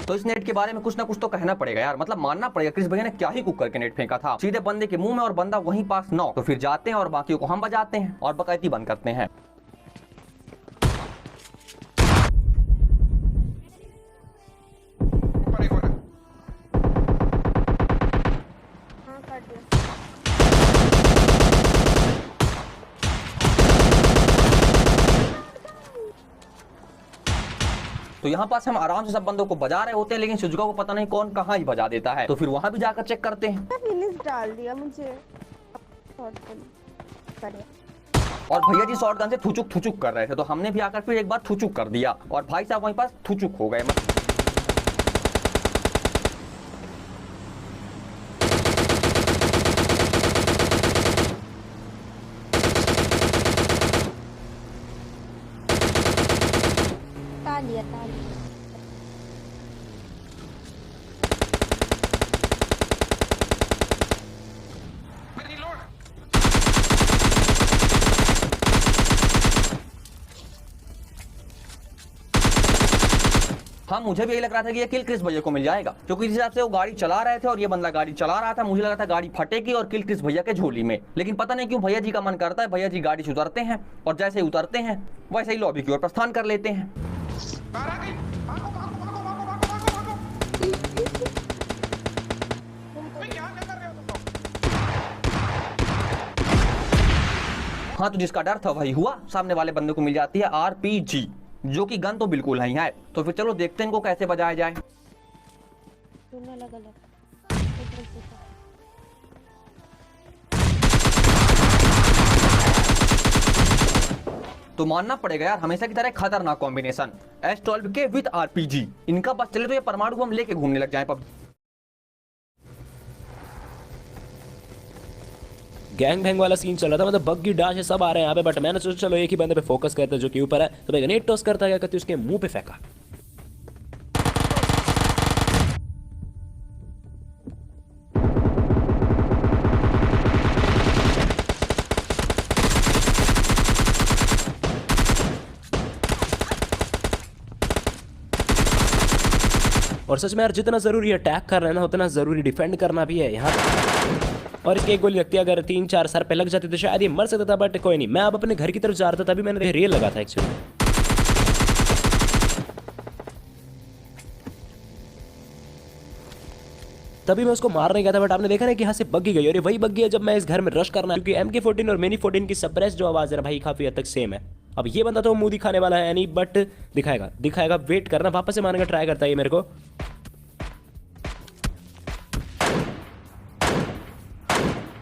तो इस नेट के बारे में कुछ ना कुछ तो कहना पड़ेगा यार, मतलब मानना पड़ेगा क्रिस भैया ने क्या ही कुक करके नेट फेंका था सीधे बंदे के मुंह में, और बंदा वहीं पास नॉक। तो फिर जाते हैं और बाकियों को हम बजाते हैं और बकैती बंद करते हैं। तो यहाँ पास हम आराम से सब बंदों को बजा रहे होते हैं, लेकिन सुजुका को पता नहीं कौन कहाँ ही बजा देता है। तो फिर वहां भी जाकर चेक करते हैं। फिनिश डाल दिया मुझे और भैया जी शॉटगन से थुचुक कर रहे थे, तो हमने भी आकर फिर एक बार थुचुक कर दिया और भाई साहब वहीं पास थुचुक हो गए। हाँ, मुझे भी यही लग रहा था कि ये किल क्रिस भैया को मिल जाएगा, क्योंकि इस हिसाब से वो गाड़ी चला रहे थे और ये बंदा गाड़ी चला रहा था। मुझे लगा था गाड़ी फटेगी और किल क्रिस भैया के झोली में, लेकिन पता नहीं क्यों भैया जी का मन करता है भैया जी गाड़ी से उतरते हैं और जैसे ही उतरते हैं वैसे ही लॉबी की ओर प्रस्थान कर लेते हैं। हाँ, तो जिसका डर था वही हुआ, सामने वाले बंदे को मिल जाती है RPG, जो कि गन तो बिल्कुल नहीं है। तो फिर चलो देखते हैं इनको कैसे बजाया जाए। तो मानना पड़ेगा यार, हमेशा की तरह खतरनाक कॉम्बिनेशन S12 के विद RPG। इनका बस चले तो ये परमाणु को हम लेके घूमने लग जाए। गैंग भैंग वाला सीन चल रहा था, मतलब बग्गी डाश है सब आ रहे हैं यहाँ पे, बट मैंने सोचा चलो एक ही बंदे पे फोकस करते हैं जो कि ऊपर है। तो मैं ग्रेनेड टॉस करता, क्या करती उसके मुंह पे फेंका। और सच में यार जितना जरूरी अटैक कर रहे हैं ना, उतना जरूरी डिफेंड करना भी है यहाँ। और इसकी एक गोली लगती है, अगर 3-4 सर पे लग जाती तो शायद ये मर सकता था, बट कोई नहीं। मैं अब अपने घर की तरफ जा रहा था, तभी मैंने रेल लगा था एक्चुअली। तभी मैं उसको मारने गया था, बट आपने देखा ना कि यहाँ से बग्गी गई, और ये वही बग्गी है जब मैं इस घर में रश करना, क्योंकि MK14 और मिनी 14 की सप्रेस जो आवाज है भाई काफी हद तक सेम है। अब ये बंदा तो मुंह दिखाने वाला है नहीं, बट दिखाएगा वेट करना, वापस से मारने का ट्राई करता है ये मेरे को।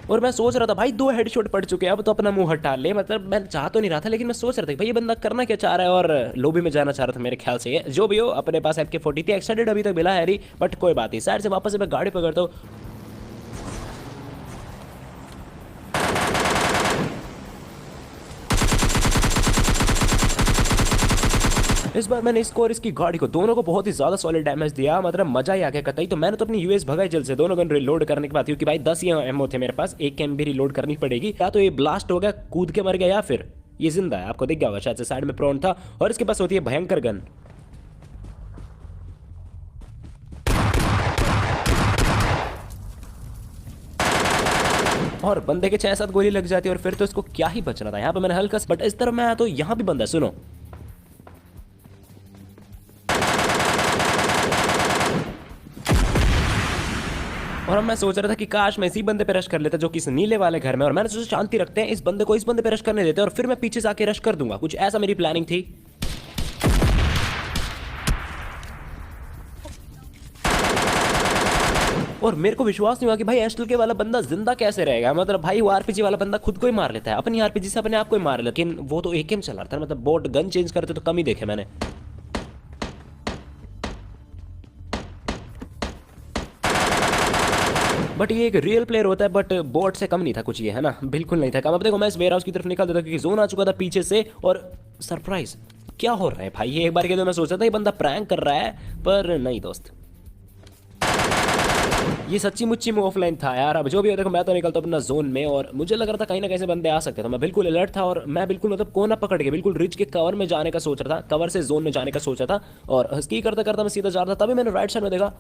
और मैं सोच रहा था भाई 2 हेडशॉट पड़ चुके हैं, अब तो अपना मुंह हटा ले, मतलब मैं चाह तो नहीं रहा था, लेकिन मैं सोच रहा था भाई ये बंदा करना क्या चाह रहा है, और लॉबी में जाना चाह रहा था मेरे ख्याल से। जो भी हो, अपने पास MK40 थी, एक्सटेंडेड अभी तक मिला है नहीं, बट कोई बात नहीं। साइड से वापस से मैं गाड़ी पकड़ता हूँ। इस बार मैंने इसको और इसकी गाड़ी को दोनों को बहुत ही ज्यादा सॉलिड डैमेज दिया, मतलब मजा ही आ गया कतई। तो मैंने तो अपनी यूएस भगाई जल्द से, दोनों गन रिलोड करने के बाद, क्योंकि भाई 10 ही एमओ थे मेरे पास, एक कैम भी रिलोड करनी पड़ेगी। या तो ये ब्लास्ट हो गया, कूद के मर गया, या फिर ये जिंदा है। आपको दिख गया होगा शायद से, साइड में प्रोन था, और इसके पास होती है भयंकर गन। और बंदे के 6-7 गोली लग जाती है, और फिर तो इसको क्या ही बचना था। यहाँ पे मैंने हल्का, बट इस तरफ मैं आया तो यहाँ भी बंदा, सुनो। और मैं सोच रहा था कि काश मैं इसी बंदे पे रश कर लेता जो कि इस नीले वाले घर में, और मैंने सोचा शांति रखते हैं, इस बंदे को इस बंदे पे रश करने देते हैं, और फिर मैं पीछे से आके रश कर दूंगा। कुछ ऐसा मेरी प्लानिंग थी। और मेरे को विश्वास नहीं हुआ कि भाई S12 वाला बंदा जिंदा कैसे रहेगा। मतलब भाई वो RPG वाला बंदा खुद को ही मार लेता है, अपनी RPG से अपने आप को ही मार लेता, लेकिन वो तो AKM चला रहा था। मतलब बोट गन चेंज करते तो कम ही देखे मैंने। बट ये एक रियल प्लेयर होता है, बट बोट से कम नहीं था कुछ ये, है ना, बिल्कुल नहीं था कम। अब देखो मैं इस वेयर हाउस की तरफ निकल देता, क्योंकि जोन आ चुका था पीछे से, और सरप्राइज क्या हो रहा है भाई। ये एक बार के तो मैं सोचा था ये बंदा प्रैंक कर रहा है, पर नहीं दोस्त। ये सच्ची मुच्ची में ऑफलाइन था यार। अब जो भी हो देखो, मैं तो निकलता अपना जोन में, और मुझे लग रहा था कहीं ना कहीं से बंदे आ सकते थे। मैं बिल्कुल अलर्ट था और मैं बिल्कुल मतलब कोना पकड़ के बिल्कुल रिच के कवर में जाने का सोच रहा था, कवर से जोन में जाने का सोचा था, और स्की करता करता मैं सीधा जा रहा था। तभी मैंने राइट साइड में देखा,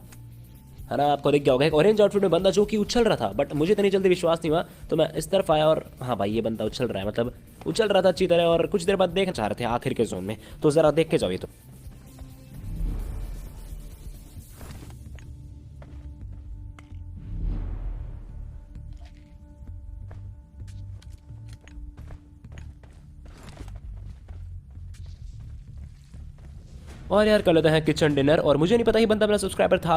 है ना, आपको दिख गया होगा, एक ऑरेंज आउटफिट में बंदा जो कि उछल रहा था, बट मुझे इतनी जल्दी विश्वास नहीं हुआ, तो मैं इस तरफ आया और हाँ भाई ये बंदा उछल रहा है, मतलब उछल रहा था अच्छी तरह, और कुछ देर बाद देखना चाह रहे थे आखिर के जोन में, तो जरा देख के जाओ ये तो। और यार कर लेते हैं किचन डिनर, और मुझे नहीं पता ये बंदा मेरा सब्सक्राइबर था।